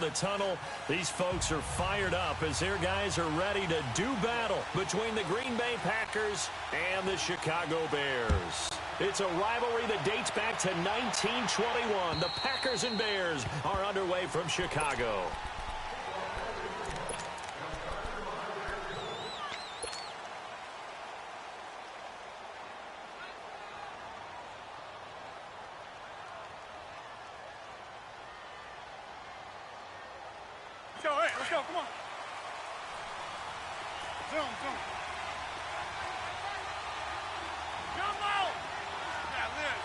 of the tunnel. These folks are fired up as their guys are ready to do battle between the Green Bay Packers and the Chicago Bears. It's a rivalry that dates back to 1921. The Packers and Bears are underway from Chicago. Let's go, come on. Zoom. Jump out. Yeah, live.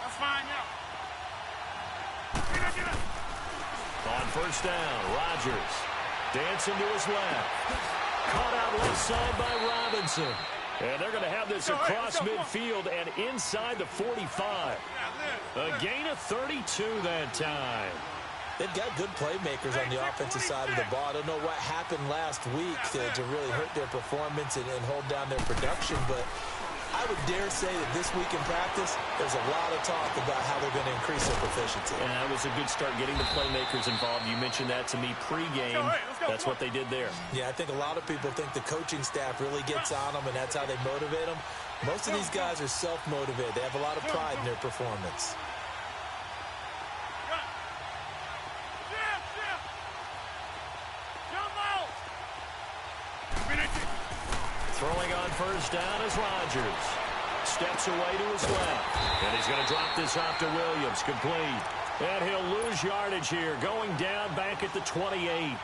That's fine, yeah. Get it. On first down, Rodgers dancing to his left. Caught out left side by Robinson. And they're going to have this across midfield and inside the 45. A gain of 32 that time. They've got good playmakers on the offensive side of the ball. I don't know what happened last week to really hurt their performance and hold down their production, but I would dare say that this week in practice, there's a lot of talk about how they're going to increase their proficiency. And that was a good start getting the playmakers involved. You mentioned that to me pregame. That's what they did there. Yeah, I think a lot of people think the coaching staff really gets on them, and that's how they motivate them. Most of these guys are self-motivated. They have a lot of pride in their performance. Throwing on first down is Rodgers. Steps away to his left. And he's going to drop this off to Williams. Complete. And he'll lose yardage here. Going down back at the 28.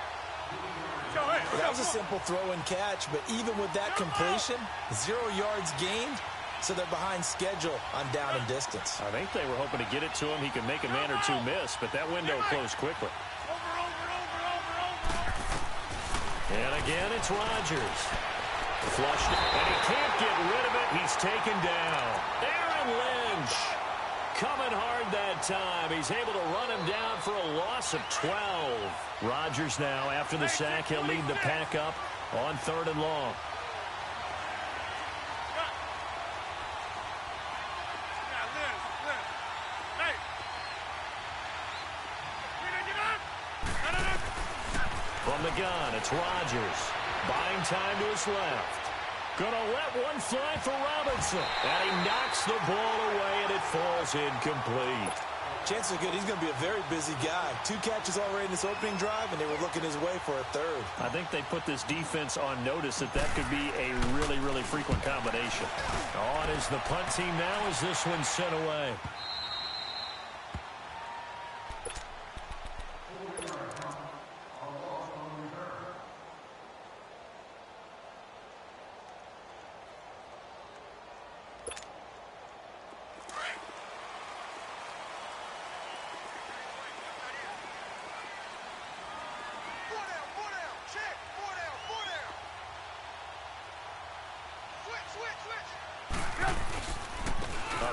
Well, that was a simple throw and catch, but even with that completion, 0 yards gained, so they're behind schedule on down and distance. I think they were hoping to get it to him. He could make a man or two miss, but that window closed quickly. And again, it's Rodgers. Flushed it, and he can't get rid of it. He's taken down. Aaron Lynch coming hard that time. He's able to run him down for a loss of 12. Rodgers now, after the sack, he'll lead the pack up on 3rd and long. From the gun, it's Rodgers. Buying time to his left. Gonna let one fly for Robinson. And he knocks the ball away, and it falls incomplete. Chances are good he's going to be a very busy guy. 2 catches already in this opening drive, and they were looking his way for a 3rd. I think they put this defense on notice that could be a really, really frequent combination. On is the punt team now as this one's sent away.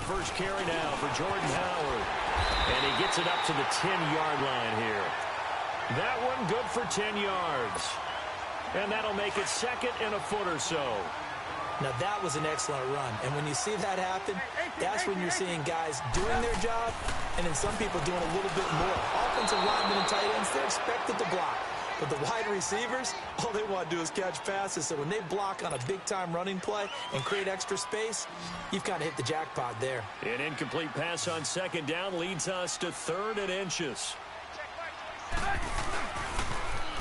First carry now for Jordan Howard. And he gets it up to the 10-yard line here. That one good for 10 yards. And that'll make it 2nd and a foot or so. Now, that was an excellent run. And when you see that happen, that's when you're seeing guys doing their job and then some people doing a little bit more. Offensive linemen and tight ends, they're expected to block. But the wide receivers, all they want to do is catch passes. So when they block on a big-time running play and create extra space, you've kind of hit the jackpot there. An incomplete pass on 2nd down leads us to 3rd and inches.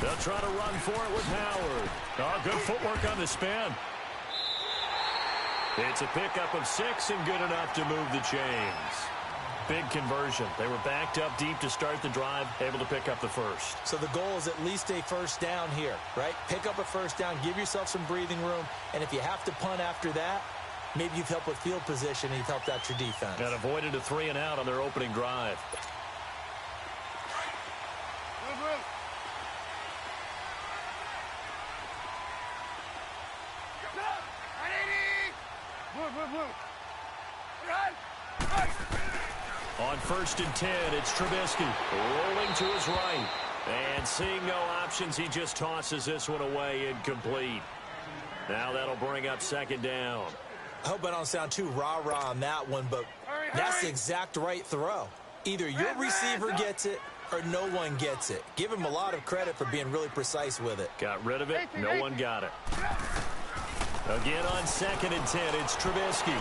They'll try to run for it with Howard. Oh, good footwork on the spin. It's a pickup of 6 and good enough to move the chains. Big conversion. They were backed up deep to start the drive, able to pick up the first. So the goal is at least a first down here, right? Pick up a first down, give yourself some breathing room, and if you have to punt after that, maybe you've helped with field position and you've helped out your defense. And avoided a 3 and out on their opening drive. On 1st and 10, it's Trubisky rolling to his right. And seeing no options, he just tosses this one away incomplete. Now that'll bring up 2nd down. I hope I don't sound too rah-rah on that one, but that's the exact right throw. Either your receiver gets it or no one gets it. Give him a lot of credit for being really precise with it. Got rid of it. No one got it. Again on 2nd and 10, it's Trubisky.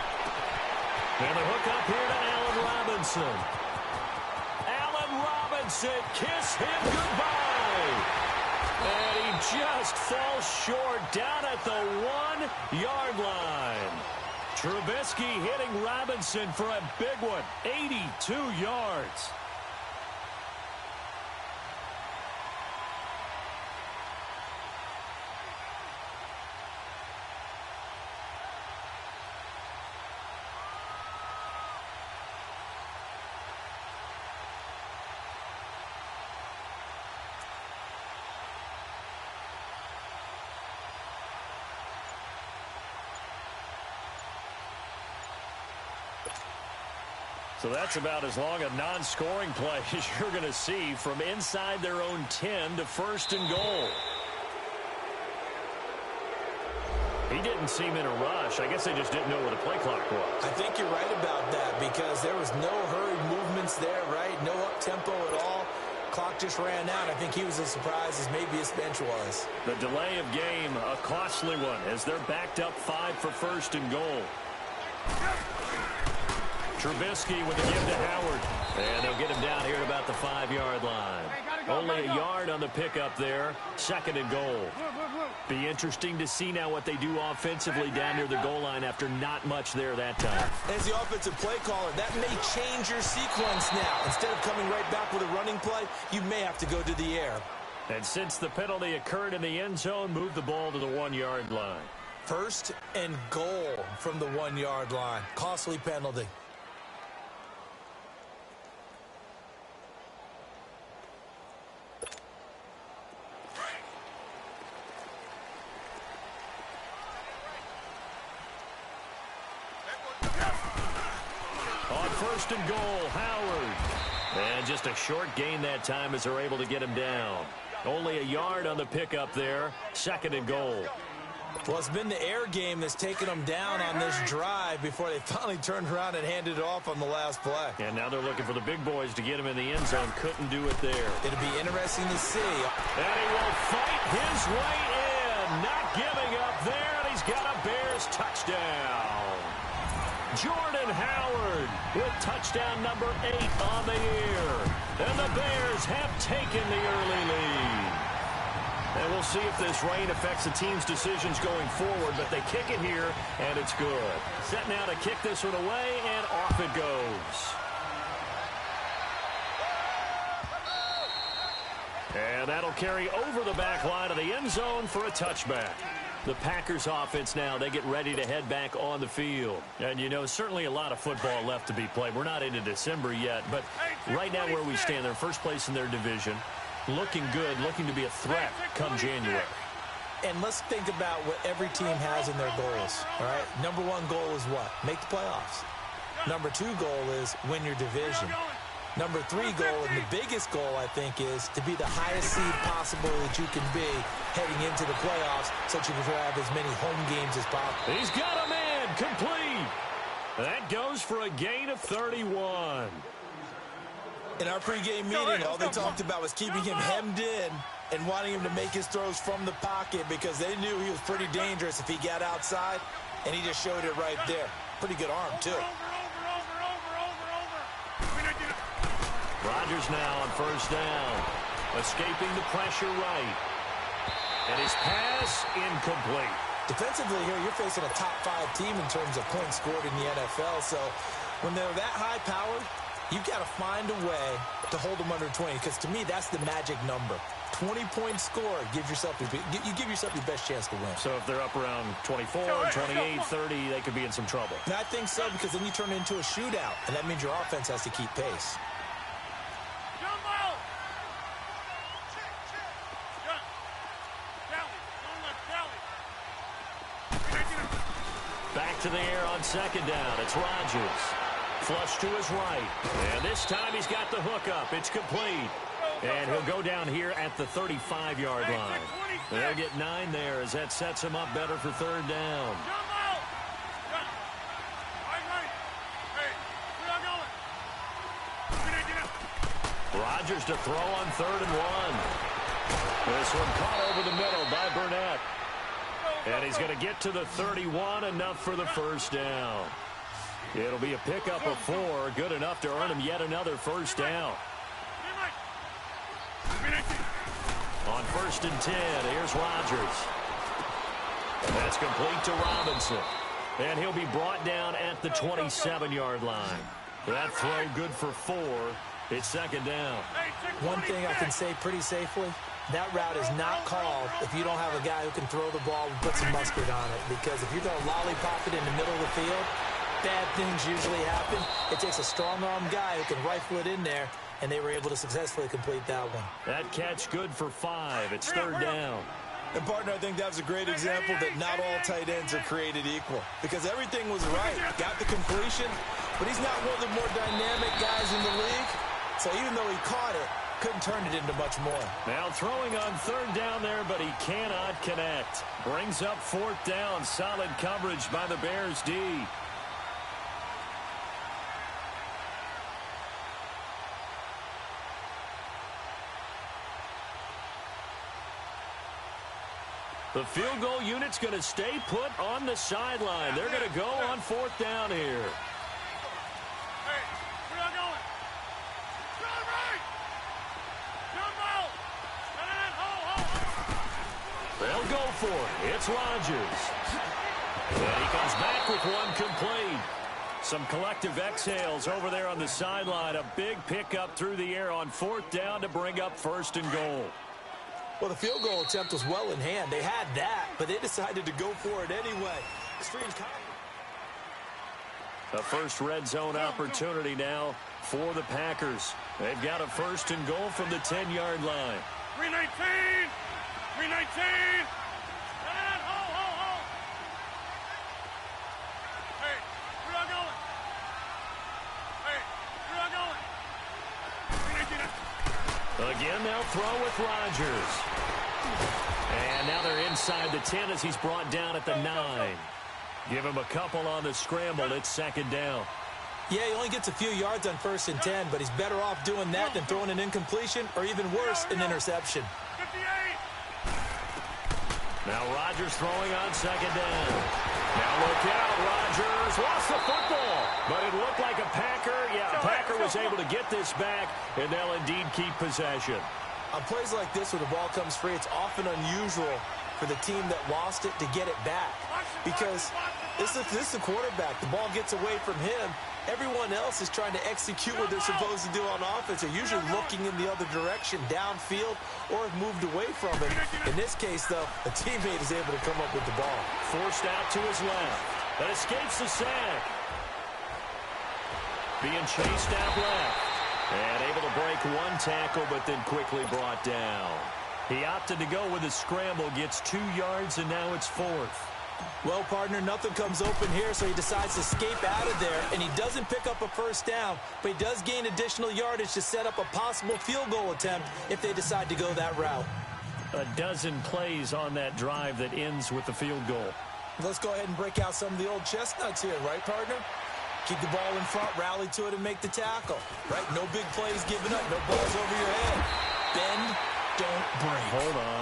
And the hook up here to Allen Robinson. Allen Robinson, kiss him goodbye. And he just falls short down at the 1-yard line. Trubisky hitting Robinson for a big one, 82 yards. So that's about as long a non-scoring play as you're going to see from inside their own 10 to 1st and goal. He didn't seem in a rush. I guess they just didn't know where the play clock was. I think you're right about that because there was no hurried movements there, right? No up-tempo at all. Clock just ran out. I think he was as surprised as maybe his bench was. The delay of game, a costly one, as they're backed up 5 for 1st and goal. Trubisky with the give to Howard. And they'll get him down here at about the 5-yard line. Only a yard on the pickup there. 2nd and goal. Be interesting to see now what they do offensively down near the goal line after not much there that time. As the offensive play caller, that may change your sequence now. Instead of coming right back with a running play, you may have to go to the air. And since the penalty occurred in the end zone, move the ball to the 1-yard line. 1st and goal from the 1-yard line. Costly penalty. On 1st and goal, Howard. And just a short gain that time as they're able to get him down. Only a yard on the pickup there. 2nd and goal. Well, it's been the air game that's taken them down on this drive before they finally turned around and handed it off on the last play. And now they're looking for the big boys to get him in the end zone. Couldn't do it there. It'll be interesting to see. And he will fight his way in. Not giving up there. And he's got a Bears touchdown. Jordan Howard with touchdown number 8 on the year. And the Bears have taken the early lead. And we'll see if this rain affects the team's decisions going forward, but they kick it here, and it's good. Set now to kick this one away, and off it goes. And that'll carry over the back line of the end zone for a touchback. The Packers offense now, they get ready to head back on the field. And, you know, certainly a lot of football left to be played. We're not into December yet, but right now where we stand, they're first place in their division. Looking good, looking to be a threat come January. And let's think about what every team has in their goals, all right? Number 1 goal is what? Make the playoffs. Number 2 goal is win your division. Number 3 goal, and the biggest goal, I think, is to be the highest seed possible that you can be heading into the playoffs so that you can have as many home games as possible. He's got a man complete. That goes for a gain of 31. In our pregame meeting, all they talked about was keeping him hemmed in and wanting him to make his throws from the pocket because they knew he was pretty dangerous if he got outside, and he just showed it right there. Pretty good arm, too. Rodgers now on 1st down. Escaping the pressure right. And his pass incomplete. Defensively here, you're facing a top 5 team in terms of points scored in the NFL. So when they're that high-powered, you've got to find a way to hold them under 20, because to me, that's the magic number. 20 points scored, you give yourself your best chance to win. So if they're up around 24, 28, 30, they could be in some trouble. And I think so, because then you turn it into a shootout, and that means your offense has to keep pace. Back to the air on 2nd down. It's Rodgers. Flush to his right. And this time he's got the hook up. It's complete. And he'll go down here at the 35-yard line. They'll get 9 there as that sets him up better for 3rd down. Rodgers to throw on 3rd and 1. This one caught over the middle by Burnett. And he's going to get to the 31, enough for the first down. It'll be a pickup of 4, good enough to earn him yet another first down. On 1st and 10, here's Rodgers. That's complete to Robinson. And he'll be brought down at the 27-yard line. That throw good for 4. It's 2nd down. One thing I can say pretty safely, that route is not called if you don't have a guy who can throw the ball and put some mustard on it. Because if you're going to lollipop it in the middle of the field, bad things usually happen. It takes a strong-arm guy who can rifle it in there, and they were able to successfully complete that one. That catch good for 5. It's 3rd down. And, partner, I think that was a great example that not all tight ends are created equal. Because everything was right. Got the completion, but he's not one of the more dynamic guys in the league. So even though he caught it, couldn't turn it into much more. Now throwing on 3rd down there, but he cannot connect. Brings up 4th down. Solid coverage by the Bears D. The field goal unit's going to stay put on the sideline. They're going to go on 4th down here. Hey, we're not going. Go right. Jump out. They'll go for it. It's Rodgers. And he comes back with one complete. Some collective exhales over there on the sideline. A big pickup through the air on 4th down to bring up 1st and goal. Well, the field goal attempt was well in hand. They had that, but they decided to go for it anyway. Strange a first red zone opportunity now for the Packers. They've got a 1st and goal from the 10-yard line. 319! 319! Hey, we're not going. Hey, we're not going. 319. Again, they'll throw with Rodgers. And now they're inside the 10 as he's brought down at the 9. Give him a couple on the scramble. It's 2nd down. Yeah, he only gets a few yards on 1st and 10, but he's better off doing that than throwing an incompletion or even worse, an interception. 58. Now Rodgers throwing on 2nd down. Now look out, Rodgers lost the football, but it looked like a Packer. Yeah, a Packer was able to get this back, and they'll indeed keep possession. On plays like this where the ball comes free, it's often unusual for the team that lost it to get it back. Because this is the quarterback. The ball gets away from him. Everyone else is trying to execute what they're supposed to do on offense. They're usually looking in the other direction, downfield, or have moved away from it. In this case, though, a teammate is able to come up with the ball. Forced out to his left. That escapes the sack. Being chased out left. And able to break one tackle, but then quickly brought down. He opted to go with a scramble, gets 2 yards, and now it's 4th. Well, partner, nothing comes open here, so he decides to escape out of there, and he doesn't pick up a 1st down, but he does gain additional yardage to set up a possible field goal attempt if they decide to go that route. A dozen plays on that drive that ends with the field goal. Let's go ahead and break out some of the old chestnuts here, right, partner? Keep the ball in front, rally to it, and make the tackle. Right? No big plays given up, no balls over your head. Bend, don't break. Hold on.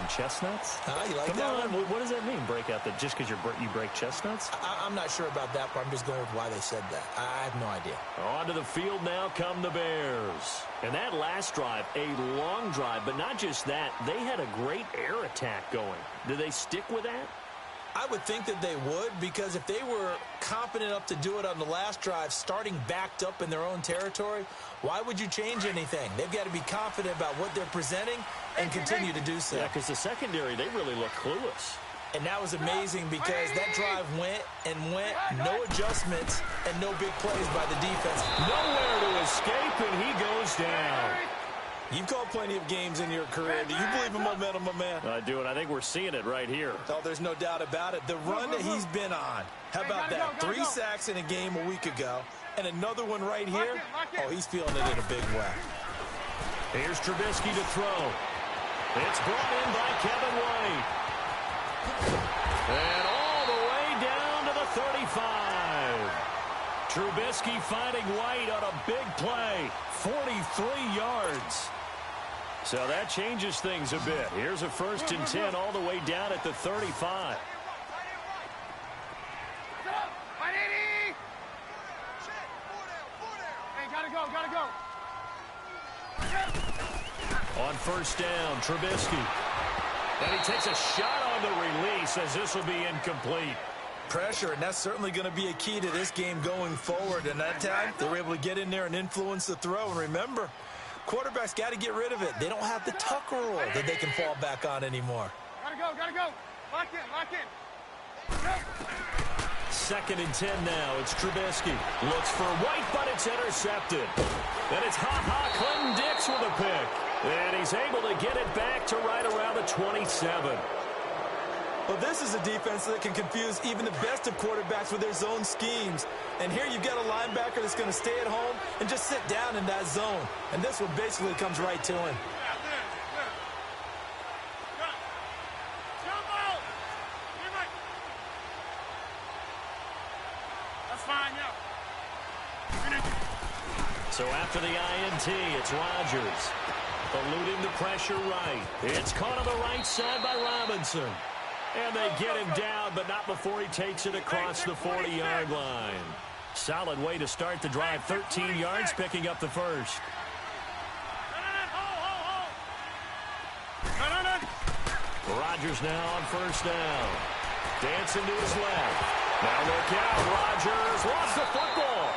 Chestnuts? You like Come that on. one? What does that mean, break out that just because you break chestnuts? I'm not sure about that, but I'm just going with why they said that. I have no idea. Onto the field now come the Bears. And that last drive, a long drive, but not just that. They had a great air attack going. Do they stick with that? I would think that they would, because if they were competent enough to do it on the last drive, starting backed up in their own territory, why would you change anything? They've got to be confident about what they're presenting and continue to do so. Yeah, because the secondary, they really look clueless. And that was amazing because that drive went, no adjustments, and no big plays by the defense. Nowhere to escape, and he goes down. You've called plenty of games in your career. Do you believe in momentum, my man? I do, and I think we're seeing it right here. Oh, there's no doubt about it. The run that he's been on. How about that? 3 sacks in a game a week ago, and another one right here. Oh, he's feeling it in a big way. Here's Trubisky to throw. It's brought in by Kevin White. And all the way down to the 35. Trubisky finding White on a big play. 43 yards. So that changes things a bit. Here's a 1st and 10 all the way down at the 35. Hey, gotta go. On 1st down, Trubisky. And he takes a shot on the release as this will be incomplete. Pressure, and that's certainly going to be a key to this game going forward. And that time, they were able to get in there and influence the throw. And remember, quarterbacks got to get rid of it. They don't have the tuck rule that they can fall back on anymore. Gotta go. Lock in. 2nd and 10 now. It's Trubisky. Looks for White, but it's intercepted. Then it's Clinton Dix with a pick. And he's able to get it back to right around the 27. Well, this is a defense that can confuse even the best of quarterbacks with their zone schemes. And here you've got a linebacker that's going to stay at home and just sit down in that zone. And this one basically comes right to him. That's fine, yeah. So after the INT, it's Rodgers. Eluding the pressure right. It's caught on the right side by Robinson. And they get him down, but not before he takes it across the 40-yard line. Solid way to start the drive. 13 yards, picking up the first. Rodgers now on 1st down. Dancing to his left. Now look out, Rodgers lost the football.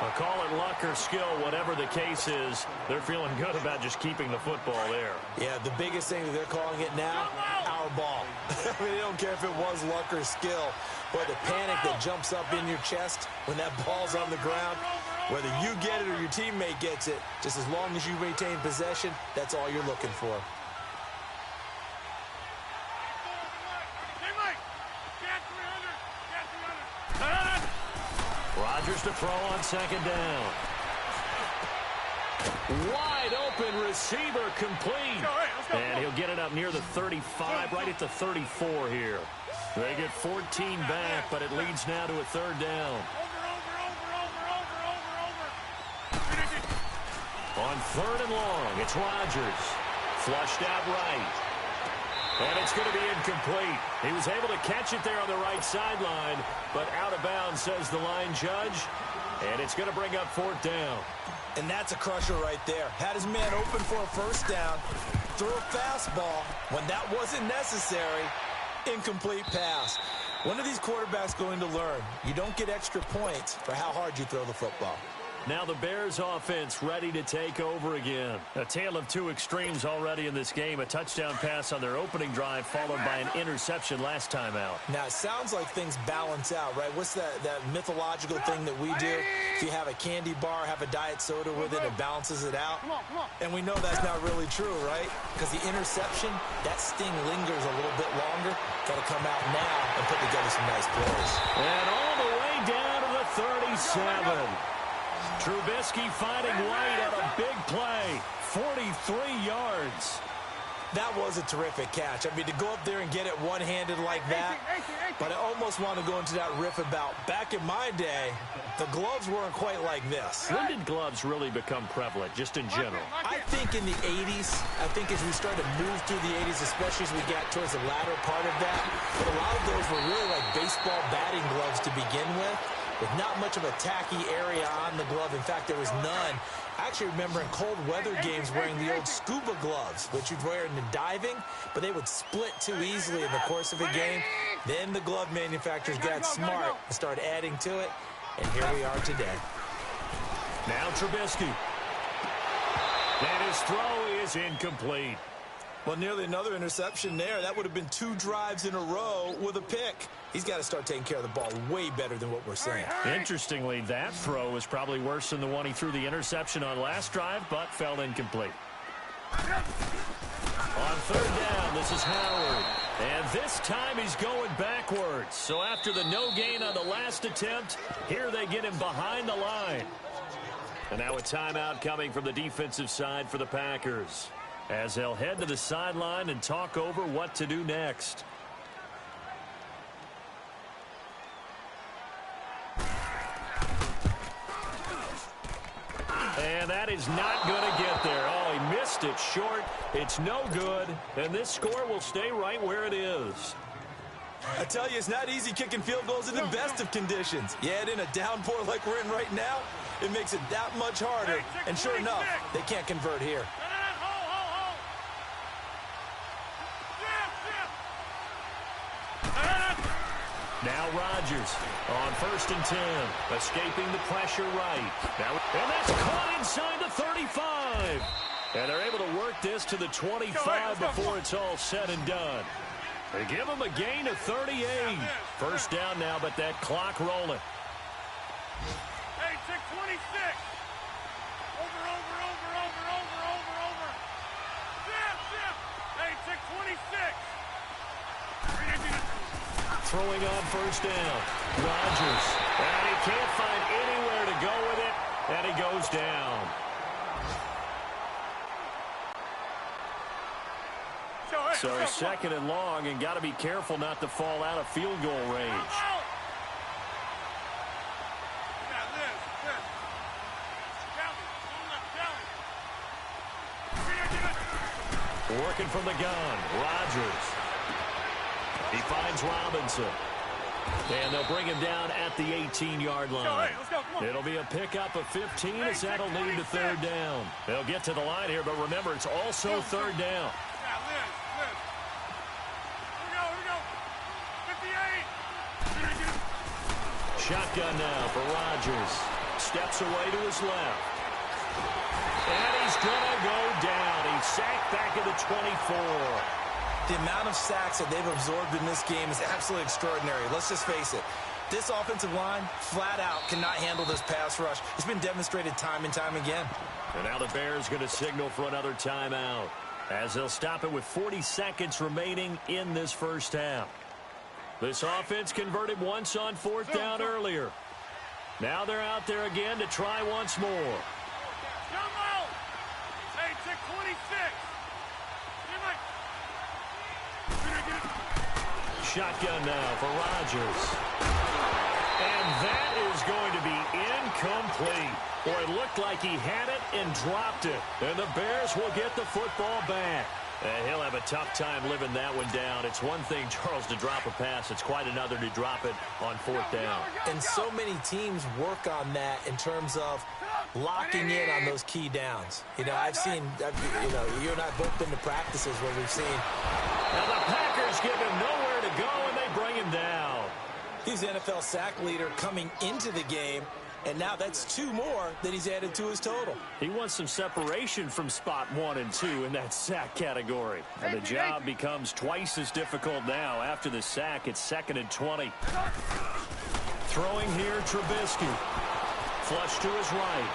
I'll call it luck or skill, whatever the case is. They're feeling good about just keeping the football there. Yeah, the biggest thing that they're calling it now, our ball. I mean, they don't care if it was luck or skill. But the panic that jumps up in your chest when that ball's on the ground, whether you get it or your teammate gets it, just as long as you retain possession, that's all you're looking for. Rodgers to throw on 2nd down. Wide open receiver complete. And he'll get it up near the 35, right at the 34 here. They get 14 back, but it leads now to a 3rd down. On 3rd and long, it's Rodgers. Flushed out right. And it's going to be incomplete. He was able to catch it there on the right sideline, but out of bounds, says the line judge. And it's going to bring up 4th down. And that's a crusher right there. Had his man open for a 1st down, threw a fastball when that wasn't necessary. Incomplete pass. When are these quarterbacks going to learn? You don't get extra points for how hard you throw the football. Now the Bears offense ready to take over again. A tale of two extremes already in this game. A touchdown pass on their opening drive followed by an interception last time out. Now it sounds like things balance out, right? What's that mythological thing that we do? If you have a candy bar, have a diet soda with it, it balances it out. And we know that's not really true, right? Because the interception, that sting lingers a little bit longer. Got to come out now and put together some nice plays. And all the way down to the 37. Trubisky finding White on a big play. 43 yards. That was a terrific catch. I mean, to go up there and get it one-handed like that, but I almost want to go into that riff about back in my day, the gloves weren't quite like this. When did gloves really become prevalent, just in general? I think in the 80s. I think as we started to move through the 80s, especially as we got towards the latter part of that, but a lot of those were really like baseball batting gloves to begin with not much of a tacky area on the glove. In fact, there was none. I actually remember in cold weather games wearing the old scuba gloves, which you'd wear in the diving, but they would split too easily in the course of a game. Then the glove manufacturers got smart and started adding to it, and here we are today. Now Trubisky. And his throw is incomplete. Well, nearly another interception there. That would have been 2 drives in a row with a pick. He's got to start taking care of the ball way better than what we're seeing. Interestingly, that throw was probably worse than the one he threw the interception on last drive, but fell incomplete. On 3rd down, this is Howard. And this time he's going backwards. So after the no gain on the last attempt, here they get him behind the line. And now a timeout coming from the defensive side for the Packers, as they'll head to the sideline and talk over what to do next. that is not going to get there. Oh, he missed it short. It's no good, and this score will stay right where it is. I tell you, it's not easy kicking field goals in the best of conditions. You add in a downpour like we're in right now, it makes it that much harder. And sure enough, they can't convert here. Now Rodgers on 1st and 10, escaping the pressure right. And that's caught inside the 35. And they're able to work this to the 25 before it's all said and done. They give him a gain of 38. First down now, but that clock rolling. Hey, check 26. Over. Zip. Hey, check 26. Throwing on 1st down. Rodgers. And he can't find anywhere to go with it. And he goes down. So 2nd and long, and got to be careful not to fall out of field goal range. Working from the gun, Rodgers. He finds Robinson. And they'll bring him down at the 18-yard line. It'll be a pickup of 15 as that'll lead to 3rd down. They'll get to the line here, but remember, it's also 3rd down. Shotgun now for Rodgers. Steps away to his left. And he's going to go down. He's sacked back at the 24. The amount of sacks that they've absorbed in this game is absolutely extraordinary. Let's just face it. This offensive line, flat out, cannot handle this pass rush. It's been demonstrated time and time again. And now the Bears going to signal for another timeout, as they'll stop it with 40 seconds remaining in this first half. This offense converted once on 4th down earlier. Now they're out there again to try once more. Hey, check 26. Shotgun now for Rodgers. And that is going to be incomplete. Boy, it looked like he had it and dropped it. And the Bears will get the football back. And he'll have a tough time living that one down. It's one thing, Charles, to drop a pass. It's quite another to drop it on 4th down. And so many teams work on that in terms of locking in on those key downs. I've seen, you and I both been to practices where we've seen. Now the Packers give him nowhere to go, and they bring him down. He's the NFL sack leader coming into the game, and now that's 2 more that he's added to his total. He wants some separation from spot 1 and 2 in that sack category. And the job becomes twice as difficult now. After the sack, it's 2nd and 20. Throwing here, Trubisky. Flush to his right.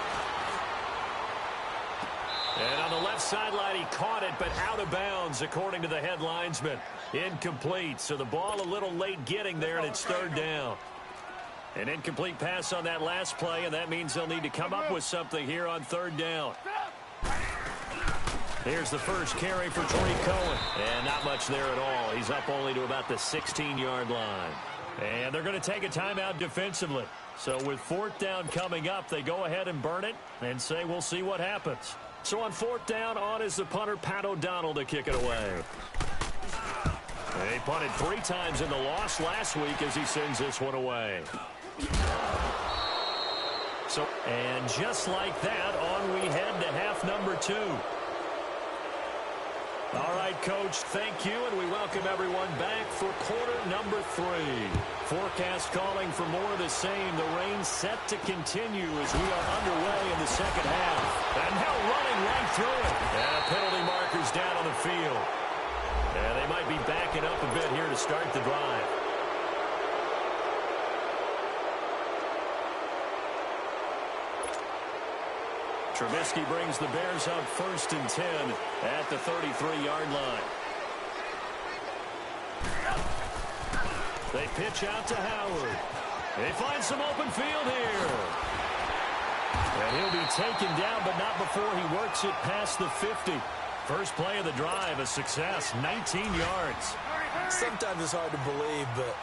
And on the left sideline, he caught it, but out of bounds, according to the head linesman. Incomplete, so the ball a little late getting there, and it's 3rd down. An incomplete pass on that last play, and that means they'll need to come up with something here on 3rd down. Here's the first carry for Tariq Cohen. And not much there at all. He's up only to about the 16-yard line. And they're going to take a timeout defensively. So with 4th down coming up, they go ahead and burn it and say we'll see what happens. So on 4th down, on is the punter, Pat O'Donnell, to kick it away. They punted 3 times in the loss last week as he sends this one away. And just like that, on we head to half number 2. All right, Coach, thank you, and we welcome everyone back for quarter number 3. Forecast calling for more of the same. The rain set to continue as we are underway in the second half. And now running right through it. And penalty markers down on the field. And they might be backing up a bit here to start the drive. Trubisky brings the Bears up 1st and 10 at the 33-yard line. They pitch out to Howard. They find some open field here. And he'll be taken down, but not before he works it past the 50. First play of the drive, a success, 19 yards. Sometimes it's hard to believe, but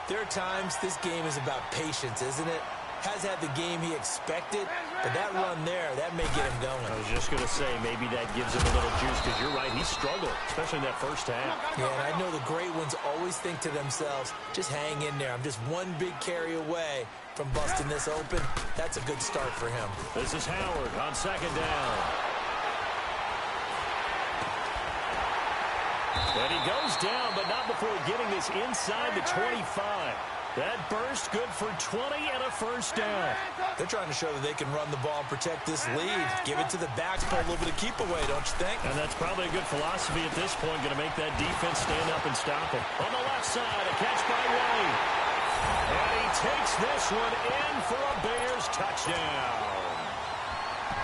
there are times this game is about patience, isn't it? has had the game he expected, but that run there, that may get him going. I was just going to say, maybe that gives him a little juice, because you're right, he struggled, especially in that first half. Yeah, and I know the great ones always think to themselves, just hang in there. I'm just one big carry away from busting this open. That's a good start for him. This is Howard on second down. And he goes down, but not before getting this inside the 25. That burst good for 20 and a first down. They're trying to show that they can run the ball and protect this lead. Give it to the backs, play a little bit of keep away, don't you think? And that's probably a good philosophy at this point, going to make that defense stand up and stop him. On the left side, a catch by White. And he takes this one in for a Bears touchdown.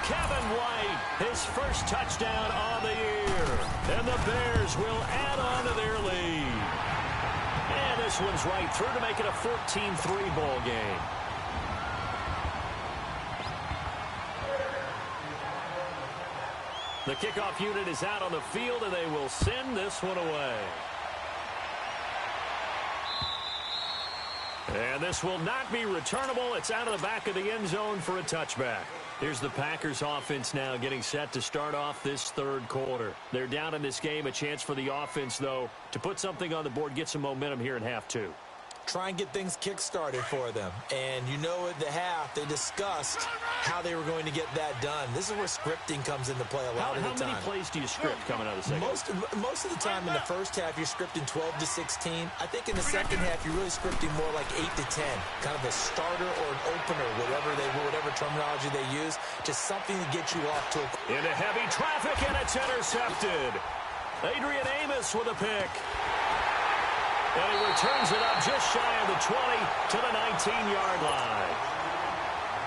Kevin White, his first touchdown on the year. And the Bears will add on to their lead. And this one's right through to make it a 14-3 ball game. The kickoff unit is out on the field, and they will send this one away. And this will not be returnable. It's out of the back of the end zone for a touchback. Here's the Packers offense now getting set to start off this third quarter. They're down in this game. A chance for the offense, though, to put something on the board, get some momentum here in half two. Try and get things kick-started for them. And you know at the half, they discussed how they were going to get that done. This is where scripting comes into play a lot of the time. How many plays do you script coming out of the second? Most of the time in the first half, you're scripting 12 to 16. I think in the second half, you're really scripting more like 8 to 10. Kind of a starter or an opener, whatever terminology they use. Just something to get you off to a... Into heavy traffic, and it's intercepted. Adrian Amos with a pick. And he returns it up just shy of the 20 to the 19-yard line.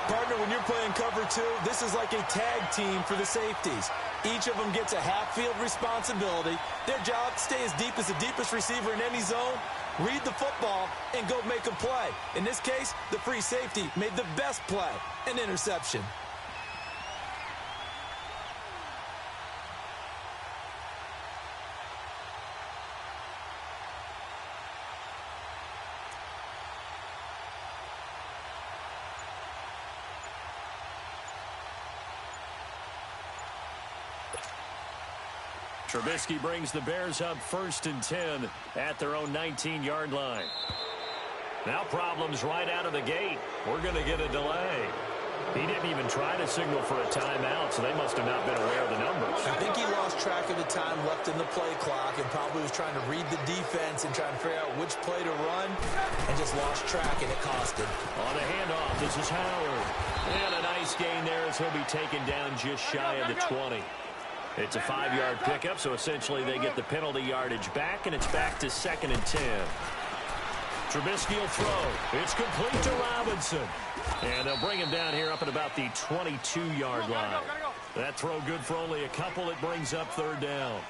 Partner, when you're playing cover two, this is like a tag team for the safeties. Each of them gets a half-field responsibility. Their job, stay as deep as the deepest receiver in any zone, read the football, and go make a play. In this case, the free safety made the best play, an interception. Trubisky brings the Bears up 1st and 10 at their own 19-yard line. Now problems right out of the gate. We're going to get a delay. He didn't even try to signal for a timeout, so they must have not been aware of the numbers. I think he lost track of the time left in the play clock and probably was trying to read the defense and trying to figure out which play to run and just lost track, and it cost him. On the handoff, this is Howard. And a nice gain there as he'll be taken down just shy of the 20. It's a 5-yard pickup, so essentially they get the penalty yardage back, and it's back to 2nd and 10. Trubisky will throw. It's complete to Robinson. And they'll bring him down here up at about the 22-yard line. That throw good for only a couple. It brings up 3rd down.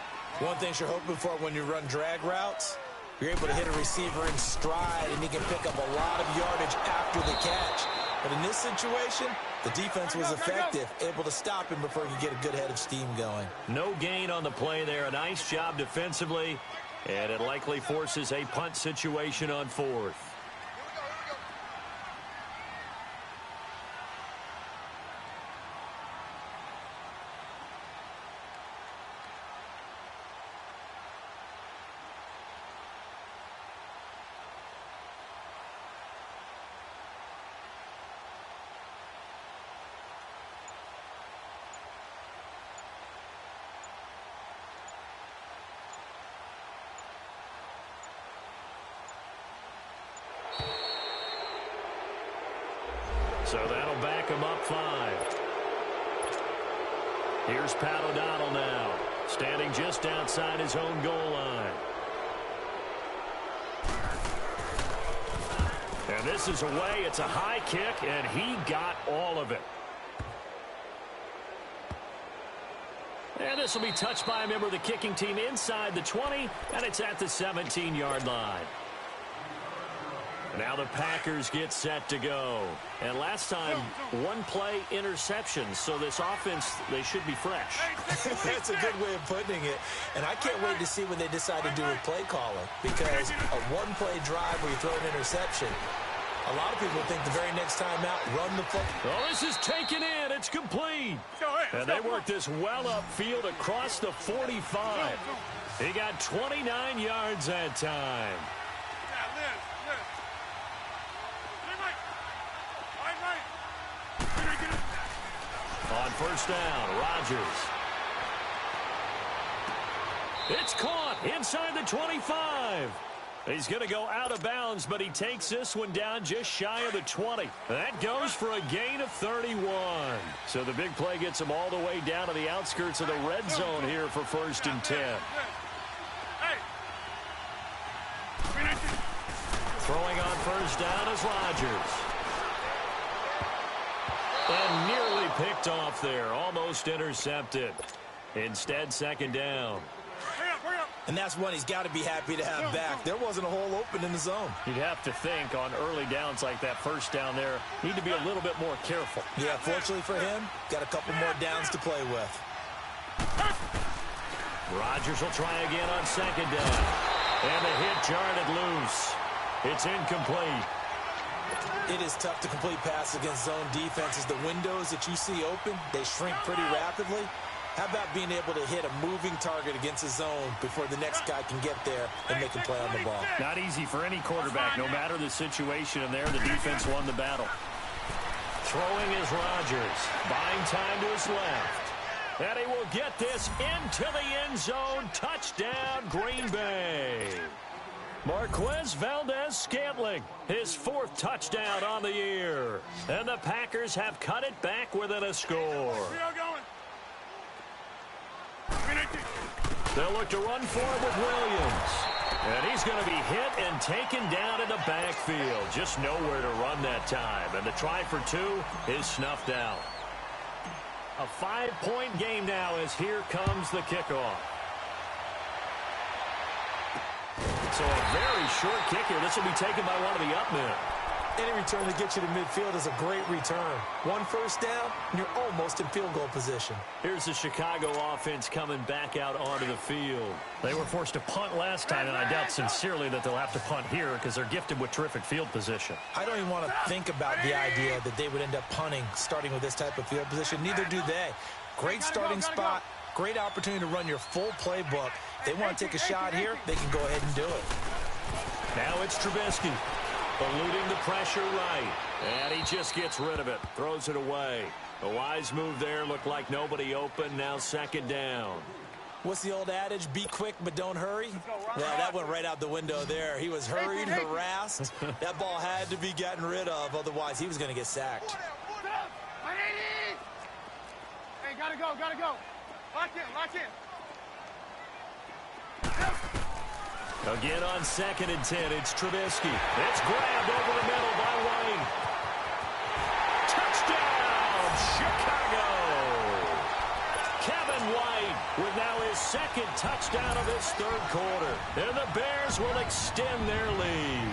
One thing you're hoping for when you run drag routes, you're able to hit a receiver in stride, and he can pick up a lot of yardage after the catch. But in this situation, the defense was effective, able to stop him before he could get a good head of steam going. No gain on the play there. A nice job defensively, and it likely forces a punt situation on 4th. So that'll back him up 5. Here's Pat O'Donnell now, standing just outside his own goal line. And this is away. It's a high kick, and he got all of it. And this will be touched by a member of the kicking team inside the 20, and it's at the 17-yard line. Now the Packers get set to go. And last time, 1 play interceptions. So this offense, they should be fresh. That's a good way of putting it. And I can't wait to see what they decide to do with play calling. Because a 1-play drive where you throw an interception, A lot of people think the very next time out, run the football. Oh, this is taken in. It's complete. And they work this well upfield across the 45. He got 29 yards that time. On first down, Rodgers. It's caught inside the 25. He's going to go out of bounds, but he takes this one down just shy of the 20. That goes for a gain of 31. So the big play gets him all the way down to the outskirts of the red zone here for 1st and 10. Throwing on first down is Rodgers. And nearly picked off there, almost intercepted. Instead, 2nd down. And that's one he's got to be happy to have back. There wasn't a hole open in the zone. You'd have to think on early downs like that first down there, need to be a little bit more careful. Yeah, fortunately for him, got a couple more downs to play with. Rodgers will try again on 2nd down. And the hit jarred it loose. It's incomplete. It is tough to complete passes against zone defenses. The windows that you see open, they shrink pretty rapidly. How about being able to hit a moving target against a zone before the next guy can get there and make a play on the ball? Not easy for any quarterback, no matter the situation. And there, the defense won the battle. Throwing is Rodgers. Buying time to his left. And he will get this into the end zone. Touchdown, Green Bay. Marquez Valdez-Scantling, his 4th touchdown on the year. And the Packers have cut it back within a score. They'll look to run forward with Williams. And he's going to be hit and taken down in the backfield. Just nowhere to run that time. And the try for 2 is snuffed out. A 5-point game now as here comes the kickoff. So a very short kick here. This will be taken by one of the up men. Any return to get you to midfield is a great return. 1 first down, and you're almost in field goal position. Here's the Chicago offense coming back out onto the field. They were forced to punt last time, and I doubt sincerely that they'll have to punt here because they're gifted with terrific field position. I don't even want to think about the idea that they would end up punting starting with this type of field position. Neither do they. Great starting spot, great opportunity to run your full playbook. They want to take a shot here, they can go ahead and do it. Now it's Trubisky. Eluding the pressure right. And he just gets rid of it. Throws it away. A wise move there. Looked like nobody open. Now 2nd down. What's the old adage? Be quick, but don't hurry? Yeah, that went right out the window there. He was hurried, harassed. That ball had to be gotten rid of. Otherwise, he was going to get sacked. Hey, gotta go, gotta go. Lock in, lock in. Again on 2nd and 10, it's Trubisky. It's grabbed over the middle by White. Touchdown, Chicago! Kevin White with now his 2nd touchdown of this 3rd quarter. And the Bears will extend their lead.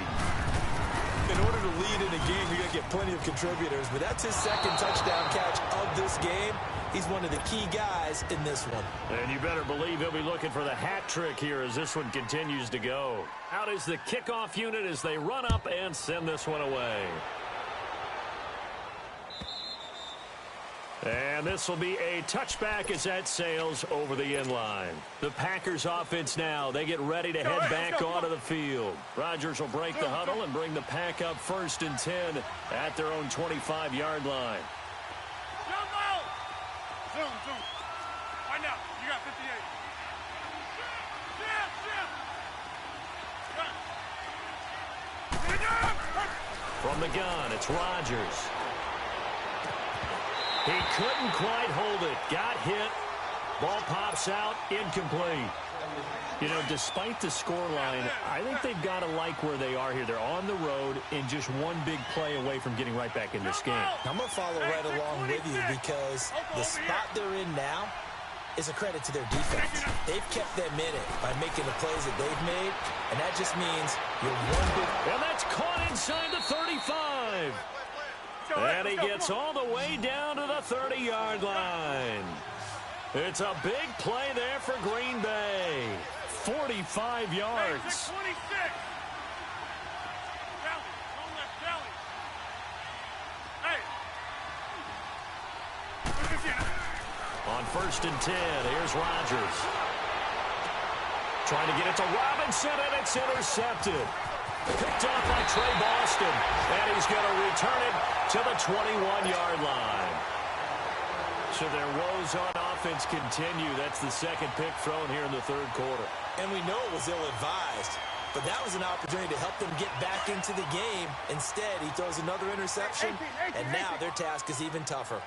In order to lead in a game, you're going to get plenty of contributors, but that's his 2nd touchdown catch of this game. He's one of the key guys in this one. And you better believe he'll be looking for the hat trick here as this one continues to go. Out is the kickoff unit as they run up and send this one away. And this will be a touchback as that sails over the end line. The Packers offense now, they get ready to head back onto the field. Rodgers will break the huddle and bring the pack up 1st and 10 at their own 25-yard line. Zoom, zoom. Right now, you got 58. From the gun, it's Rodgers. He couldn't quite hold it. Got hit. Ball pops out. Incomplete. You know, despite the scoreline, I think they've got to like where they are here. They're on the road and just one big play away from getting right back in this game. I'm going to follow right along with you because the spot they're in now is a credit to their defense. They've kept them in it by making the plays that they've made, and that just means you're one big... And that's caught inside the 35. And he gets all the way down to the 30-yard line. It's a big play there for Green Bay. 45 yards. On 1st and 10, here's Rodgers. Trying to get it to Robinson, and it's intercepted. Picked off by Trey Boston, and he's going to return it to the 21-yard line. So their woes on offense continue. That's the second pick thrown here in the third quarter. And we know it was ill-advised, but that was an opportunity to help them get back into the game. Instead, he throws another interception, and now their task is even tougher.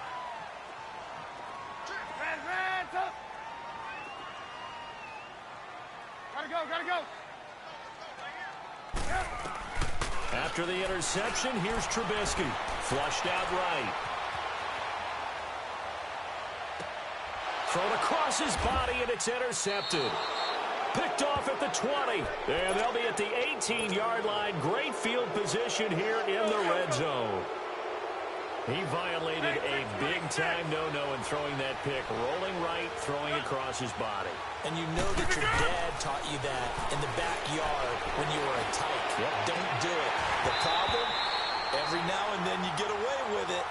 Gotta go. After the interception, here's Trubisky. Flushed out right. Thrown across his body, and it's intercepted. Picked off at the 20. And they'll be at the 18-yard line. Great field position here in the red zone. He violated a big-time no-no in throwing that pick. Rolling right, throwing across his body. And you know that your dad taught you that in the backyard when you were a tyke. Yep. Don't do it. The problem, every now and then you get away with it.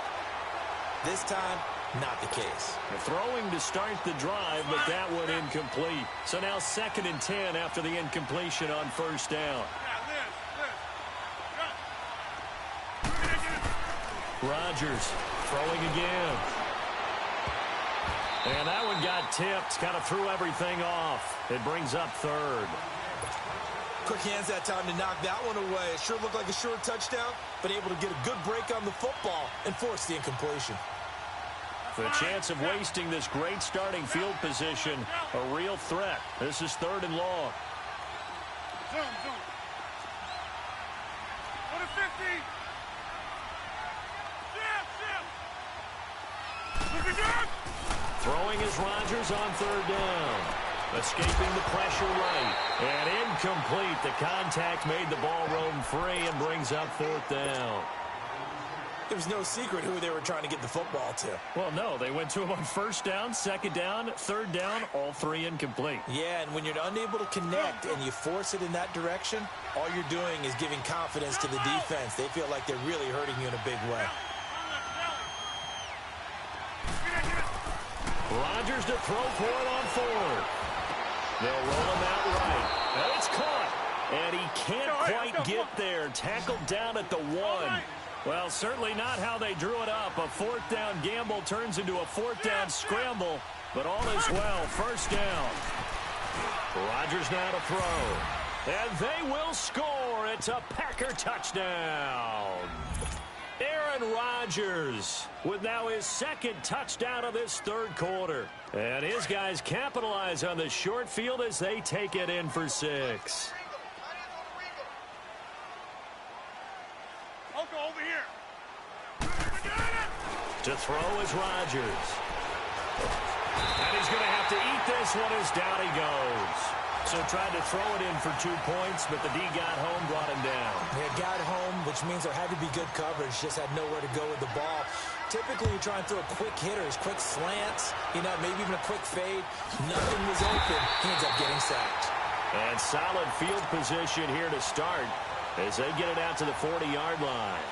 This time, not the case. Throwing to start the drive, but that one incomplete. So now 2nd and 10 after the incompletion on 1st down. Rodgers throwing again. And that one got tipped, kind of threw everything off. It brings up 3rd. Quick hands that time to knock that one away. It sure looked like a short touchdown, but able to get a good break on the football and force the incompletion. The chance of wasting this great starting field position, a real threat. This is 3rd and long. Zoom. Go to 50. Throwing is Rodgers on 3rd down. Escaping the pressure right. And incomplete. The contact made the ball roam free and brings up 4th down. There was no secret who they were trying to get the football to. Well, no. They went to him on 1st down, 2nd down, 3rd down, all 3 incomplete. Yeah, and when you're unable to connect and you force it in that direction, all you're doing is giving confidence to the defense. They feel like they're really hurting you in a big way. Rodgers to throw for it on 4th. They'll roll him out right. And it's caught. And he can't quite get there. Tackled down at the 1. Well, certainly not how they drew it up. A 4th down gamble turns into a 4th down scramble. But all is well. 1st down. Rodgers now to throw. And they will score. It's a Packer touchdown. Aaron Rodgers with now his 2nd touchdown of this 3rd quarter. And his guys capitalize on the short field as they take it in for 6. Over here. To throw is Rodgers. And he's going to have to eat this one as down he goes. So tried to throw it in for 2 points, but the D got home, brought him down. Yeah, got home, which means there had to be good coverage. Just had nowhere to go with the ball. Typically, you try and throw quick hitters, quick slants, maybe even a quick fade. Nothing was open. He ends up getting sacked. And solid field position here to start as they get it out to the 40-yard line.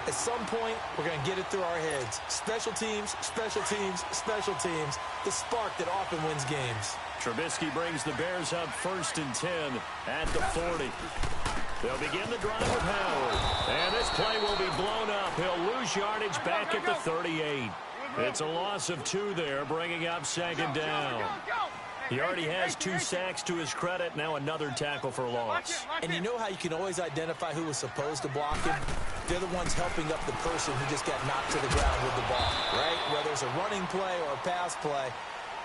At some point, we're going to get it through our heads. Special teams, special teams, special teams. The spark that often wins games. Trubisky brings the Bears up 1st and 10 at the 40. They'll begin the drive with Howard. And this play will be blown up. He'll lose yardage back at the 38. It's a loss of 2 there, bringing up 2nd down. He already has 2 sacks to his credit. Now another tackle for loss. And you know how you can always identify who was supposed to block him? They're the ones helping up the person who just got knocked to the ground with the ball, right? Whether it's a running play or a pass play,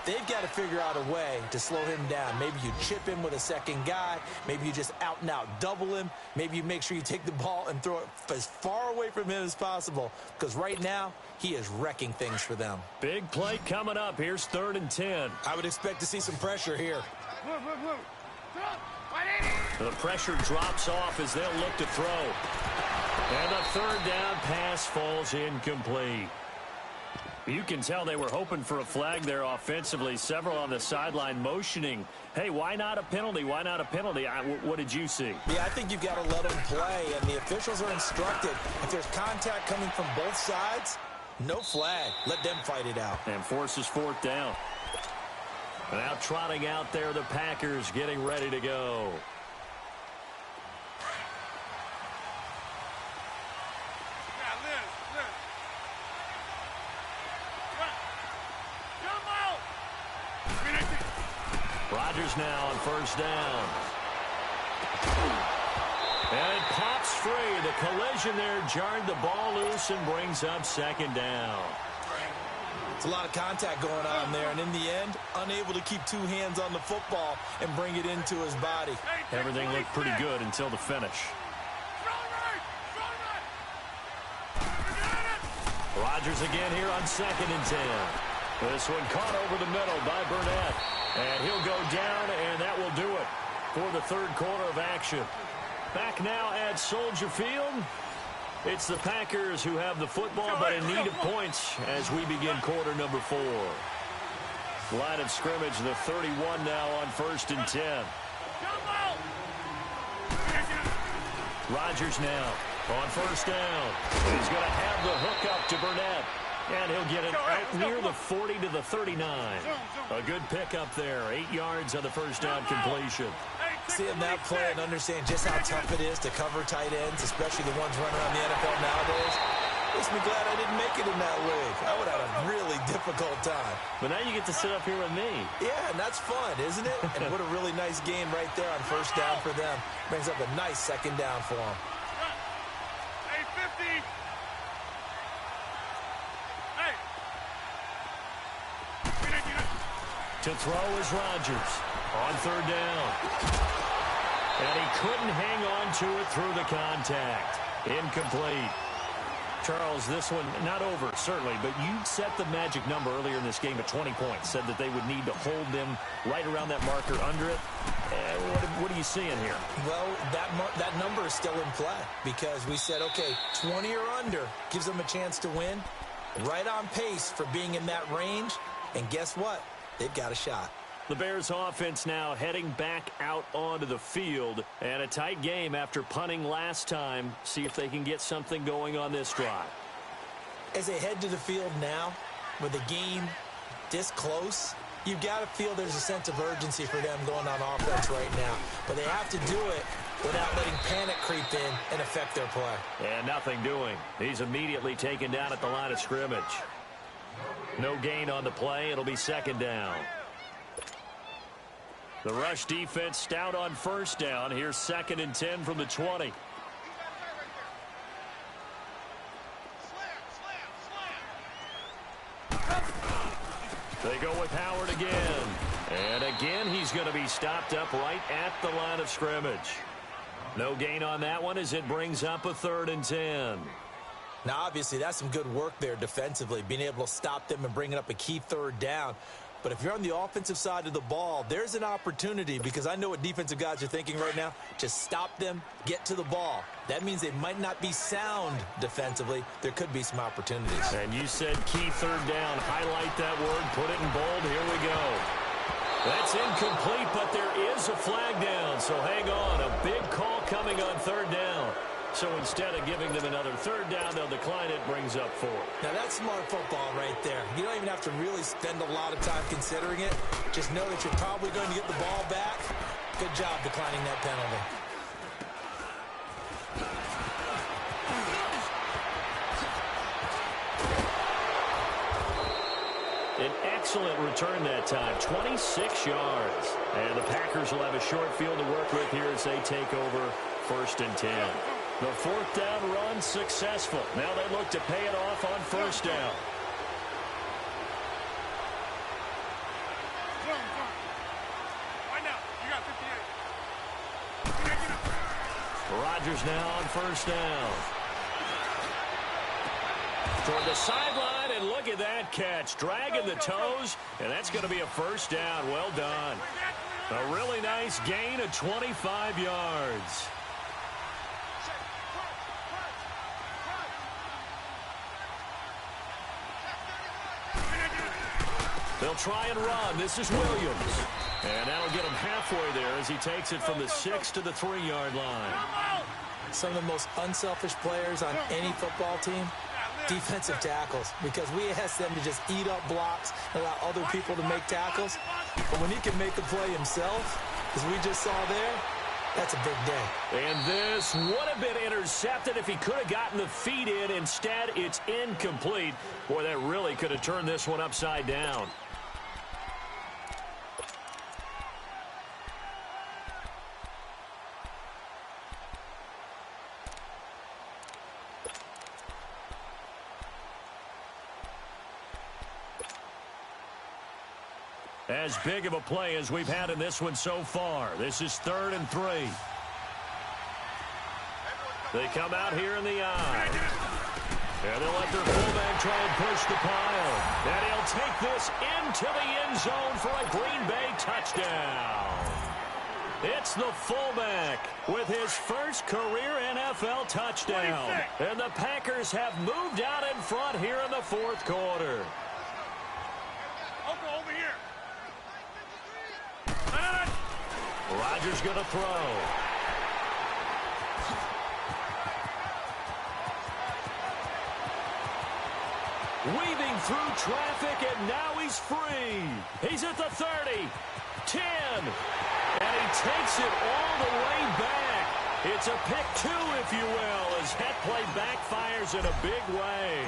they've got to figure out a way to slow him down. Maybe you chip him with a second guy. Maybe you just out-and-out double him. Maybe you make sure you take the ball and throw it as far away from him as possible. Because right now, he is wrecking things for them. Big play coming up. Here's 3rd and 10. I would expect to see some pressure here. The pressure drops off as they'll look to throw. And the 3rd down pass falls incomplete. You can tell they were hoping for a flag there offensively. Several on the sideline motioning. Hey, why not a penalty? Why not a penalty? What did you see? Yeah, I think you've got to let them play, and the officials are instructed. If there's contact coming from both sides, No flag. Let them fight it out. And forces fourth down. Now trotting out there, the Packers getting ready to go. Rodgers now on first down. And it pops free. The collision there jarred the ball loose and brings up second down. It's a lot of contact going on there, and in the end, unable to keep two hands on the football and bring it into his body. Everything looked pretty good until the finish. Rodgers again here on 2nd and 10. This one caught over the middle by Burnett. And he'll go down, and that will do it for the third quarter of action. Back now at Soldier Field. It's the Packers who have the football, but in need of points as we begin quarter number 4. Line of scrimmage, the 31 now on 1st and 10. Rodgers now on first down. He's going to have the hook up to Burnett. And he'll get it out near the 40 to the 39. A good pickup there. 8 yards on the first down completion. Seeing that play and understand just how tough it is to cover tight ends, especially the ones running around the NFL nowadays, makes me glad I didn't make it in that league. I would have had a really difficult time. But now you get to sit up here with me. Yeah, and that's fun, isn't it? And what a really nice game right there on first down for them. Brings up a nice second down for them. Hey, 50. To throw is Rodgers on third down. And he couldn't hang on to it through the contact. Incomplete. Charles, this one not over, certainly, but you set the magic number earlier in this game at 20 points. Said that they would need to hold them right around that marker under it. What are you seeing here? Well, that number is still in play because we said, okay, 20 or under gives them a chance to win. Right on pace for being in that range. And guess what? They've got a shot. The Bears offense now heading back out onto the field. And a tight game after punting last time. See if they can get something going on this drive. As they head to the field now, with the game this close, you've got to feel there's a sense of urgency for them going on offense right now. But they have to do it without letting panic creep in and affect their play. And nothing doing. He's immediately taken down at the line of scrimmage. No gain on the play. It'll be second down. The rush defense stout on first down. Here's 2nd and 10 from the 20. They go with Howard again. And again, he's going to be stopped up right at the line of scrimmage. No gain on that one as it brings up a 3rd and 10. Now, obviously, that's some good work there defensively, being able to stop them and bringing up a key 3rd down. But if you're on the offensive side of the ball, there's an opportunity, because I know what defensive guys are thinking right now. Just stop them, get to the ball. That means they might not be sound defensively. There could be some opportunities. And you said key 3rd down. Highlight that word. Put it in bold. Here we go. That's incomplete, but there is a flag down. So hang on. A big call coming on 3rd down. So instead of giving them another 3rd down, they'll decline it, brings up 4. Now, that's smart football right there. You don't even have to really spend a lot of time considering it. Just know that you're probably going to get the ball back. Good job declining that penalty. An excellent return that time, 26 yards. And the Packers will have a short field to work with here as they take over 1st and 10. The 4th down run successful. Now they look to pay it off on 1st down. Right now, you got 58. Rodgers now on 1st down. Toward the sideline, and look at that catch. Dragging the toes, and that's going to be a 1st down. Well done. A really nice gain of 25 yards. They'll try and run. This is Williams. And that'll get him halfway there as he takes it from the 6 to the 3-yard line. Some of the most unselfish players on any football team defensive tackles, because we ask them to just eat up blocks and allow other people to make tackles. But when he can make a play himself, as we just saw there, that's a big day. And this would have been intercepted if he could have gotten the feet in. Instead, it's incomplete. Boy, that really could have turned this one upside down. As big of a play as we've had in this one so far. This is 3rd and 3. They come out here in the eye. And they'll let their fullback try and push the pile. And he'll take this into the end zone for a Green Bay touchdown. It's the fullback with his first career NFL touchdown. And the Packers have moved out in front here in the 4th quarter. Over here. Rodgers going to throw. Weaving through traffic, and now he's free. He's at the 30, 10, and he takes it all the way back. It's a pick 2, if you will, as that play backfires in a big way.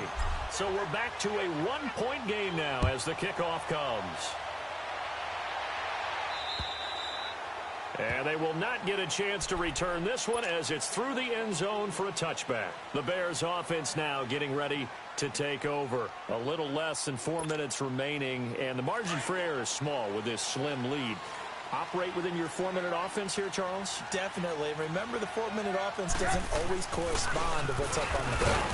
So we're back to a 1-point game now as the kickoff comes. And they will not get a chance to return this one as it's through the end zone for a touchback. The Bears offense now getting ready to take over. A little less than 4 minutes remaining, and the margin for error is small with this slim lead. Operate within your 4-minute offense here, Charles? Definitely. Remember, the 4-minute offense doesn't always correspond to what's up on the clock.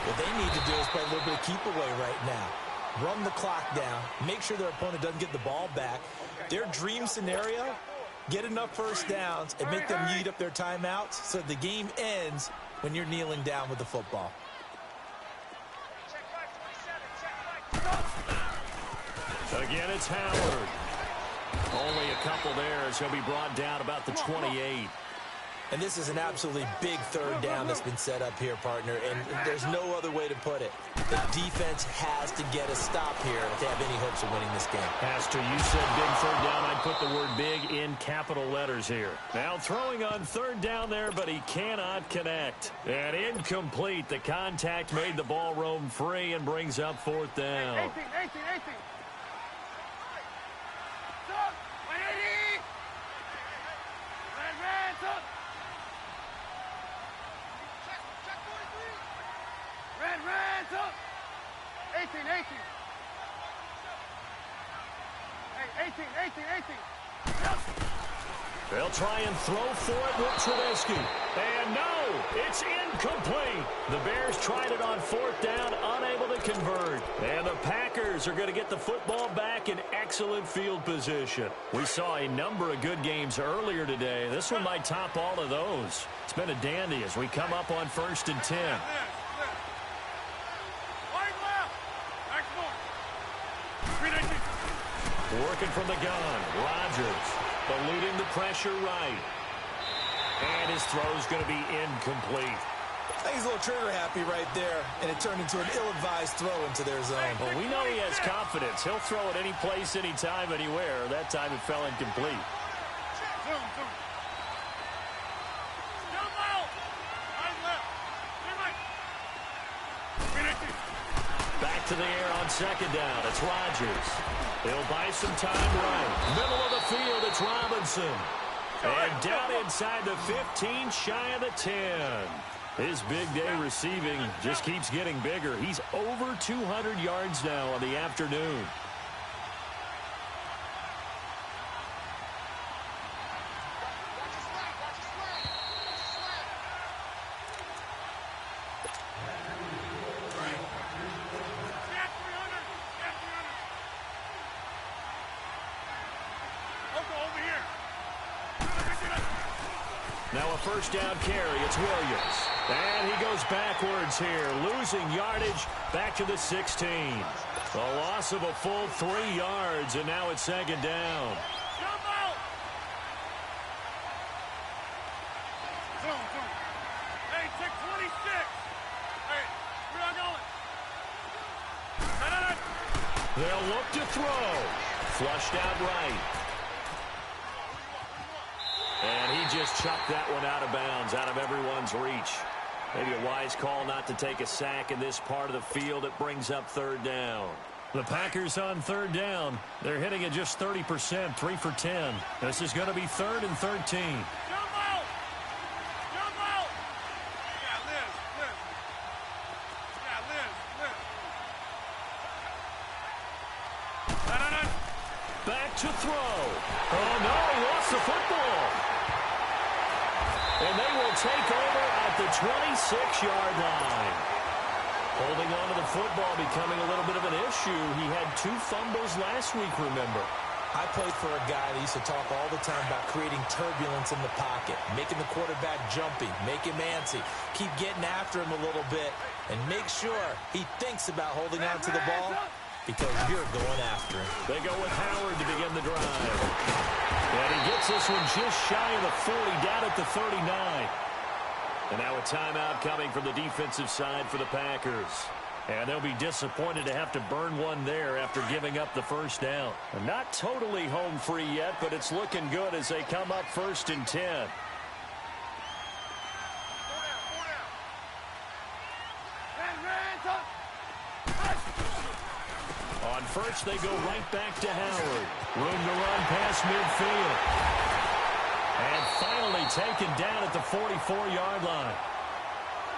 What they need to do is play a little bit of keep away right now. Run the clock down. Make sure their opponent doesn't get the ball back. Their dream scenario, get enough first downs and make them eat up their timeouts so the game ends when you're kneeling down with the football. Again, it's Howard. Only a couple there as he'll be brought down about the 28. And this is an absolutely big 3rd down that's been set up here, partner, and there's no other way to put it. The defense has to get a stop here if they have any hopes of winning this game. Has to. You said big 3rd down. I'd put the word big in capital letters here. Now throwing on 3rd down there, but he cannot connect. And incomplete. The contact made the ball roam free and brings up 4th down. 18. They'll try and throw for it with Trubisky. And no, it's incomplete. The Bears tried it on 4th down, unable to convert. And the Packers are going to get the football back in excellent field position. We saw a number of good games earlier today. This one might top all of those. It's been a dandy as we come up on 1st and 10. Working from the gun, Rodgers eluding the pressure right. And his throw's going to be incomplete. I think he's a little trigger happy right there, and it turned into an ill-advised throw into their zone. Well, we know he has confidence. He'll throw it any place, anytime, anywhere. That time it fell incomplete. Back to the air on 2nd down. It's Rodgers. He'll buy some time right. Middle of the field, it's Robinson. And down inside the 15, shy of the 10. His big day receiving just keeps getting bigger. He's over 200 yards now on the afternoon. Now a 1st down carry. It's Williams. And he goes backwards here, losing yardage back to the 16. A loss of a full 3 yards, and now it's 2nd down. Hey, check 26. Hey, we're not going. They'll look to throw. Flushed out right. And he just chucked that one out of bounds, out of everyone's reach. Maybe a wise call not to take a sack in this part of the field. It brings up third down. The Packers on third down. They're hitting at just 30%, 3 for 10. This is going to be 3rd and 13. Jump out! Jump out! Yeah, Liz. Yeah, Liz. No. Back to throw. Oh, no, he lost the football. And they will take over at the 26-yard line. Holding on to the football becoming a little bit of an issue. He had 2 fumbles last week, remember. I played for a guy that used to talk all the time about creating turbulence in the pocket, making the quarterback jumpy, make him antsy, keep getting after him a little bit, and make sure he thinks about holding on to the ball because you're going after him. They go with Howard to begin the drive. And he gets this one just shy of the 40, down at the 39. And now a timeout coming from the defensive side for the Packers. And they'll be disappointed to have to burn one there after giving up the first down. Not totally home free yet, but it's looking good as they come up 1st and 10. On first, they go right back to Howard. Room to run past midfield. And finally taken down at the 44-yard line.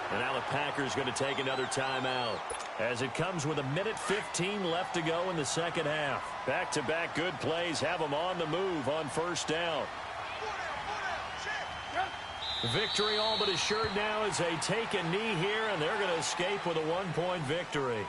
And now the Packers going to take another timeout as it comes with 1:15 left to go in the second half. Back-to-back good plays have them on the move on first down. Victory all but assured now as they take a knee here, and they're going to escape with a 1-point victory.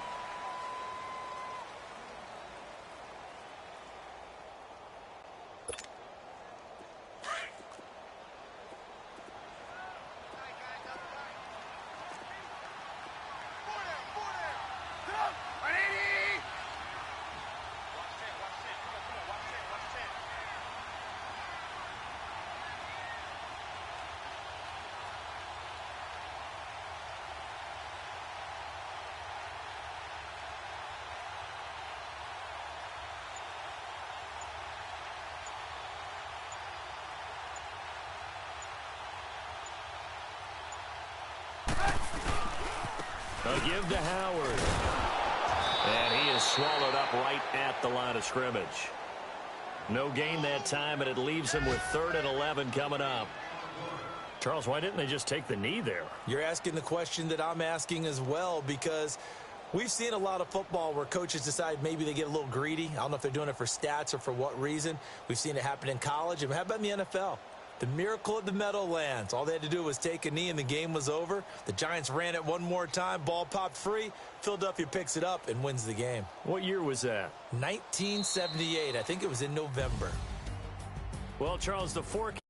A give to Howard. And he is swallowed up right at the line of scrimmage. No gain that time, and it leaves him with 3rd and 11 coming up. Charles, why didn't they just take the knee there? You're asking the question that I'm asking as well, because we've seen a lot of football where coaches decide maybe they get a little greedy. I don't know if they're doing it for stats or for what reason. We've seen it happen in college. And how about in the NFL? The miracle at the Meadowlands. All they had to do was take a knee and the game was over. The Giants ran it one more time. Ball popped free. Philadelphia picks it up and wins the game. What year was that? 1978. I think it was in November. Well, Charles, the forecast.